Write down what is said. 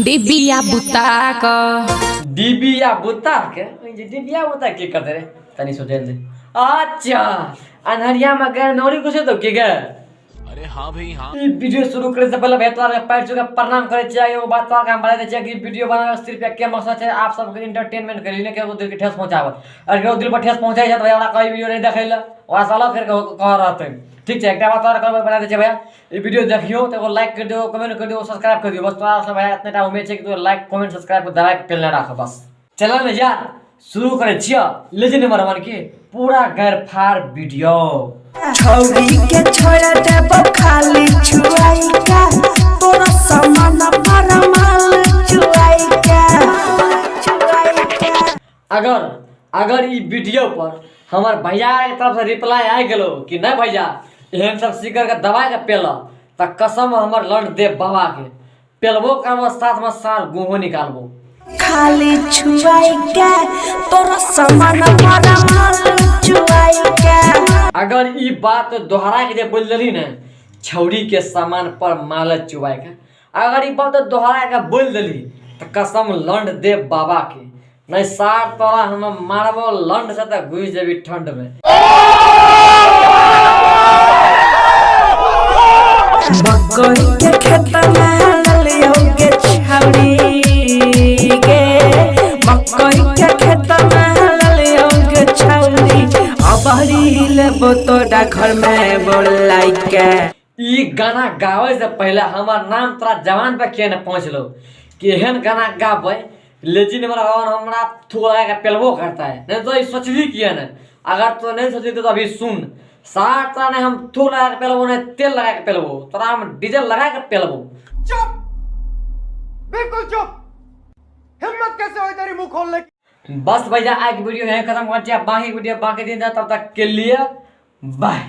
डिबिया बुता क डिबिया बुता के डिबिया बुता के करते रे तनी सोचे दे। अच्छा अनहरिया में गए नौरी कुछ तो के गए। अरे हाँ भाई हाँ। ई वीडियो शुरू करे से पहले बेतवार के पैर छू के प्रणाम करे चाहिए। वो बात का हम बताते चाहिए कि वीडियो बनाना सिर्फ एक के मकसद है आप सबके एंटरटेनमेंट करीने के दिल के ठेस पहुंचावे। और के दिल पर ठेस पहुंचाई जात भैया वाला कोई वीडियो नहीं देखेला वहां साला फिर कह रहते ठीक है। एक बात और कर बताते चाहिए भैया ये वीडियो देखियो तो लाइक कर दियो कमेंट कर दियो सब्सक्राइब कर दियो बस तोरा सब भैया इतना उम्मीद है कि तू लाइक कमेंट सब्सक्राइब को दबा के पेलना रख बस। चलो ना यार शुरू करे छिया लेजेंड नंबर 1 के पूरा घर फाड़ वीडियो। छौरी के छोड़ा देब खाली छुआई का तोरा सामान पर माल छुआई का। अगर ई वीडियो पर हमार भैया के तरफ से रिप्लाई आ गेलो कि नहीं भैया एहन सब सीकर के दबा के पेला त कसम हमर लंड देव बाबा के पेलबो करबो साथ में सार गुहो निकालबो खाली छुआई का तोरा सामान पर माल छुआई का। अगर ई बात दोहरा के जे बोल देली ने छौरी के सामान पर माल चुबाई के अगर ई बात दोहरा के बोल देली त कसम लंड देव बाबा के नहीं सार तोरा हम मारबो लंड से त घुस जेबी ठंड में। मकई के खेत में ललियोगे छौरी गे मकई के खेत में ललियोगे छौरी अबहरी लेबो तोरा घर में बोलाई के। ई गाना गावे से पहले हमार नाम तोरा जवान पे के न पहुंचलो कि एहन गाना गावे लेजिन वाला हमरा थू लगा के पेलबो करता है नहीं तो सोचली किया न अगर तो नहीं सोची तो अभी सुन सार तोरा ने हम थू लगा के पेलबो नहीं तेल लगा के पेलबो तोरा हम डीजल लगा के पेलबो। चुप बिल्कुल चुप हिम्मत कैसे हुई तेरी मुंह खोलने की। बस भैया आज वीडियो यहीं खत्म कर दिया बाकी वीडियो बाकी दिन तब तक के लिए बाय।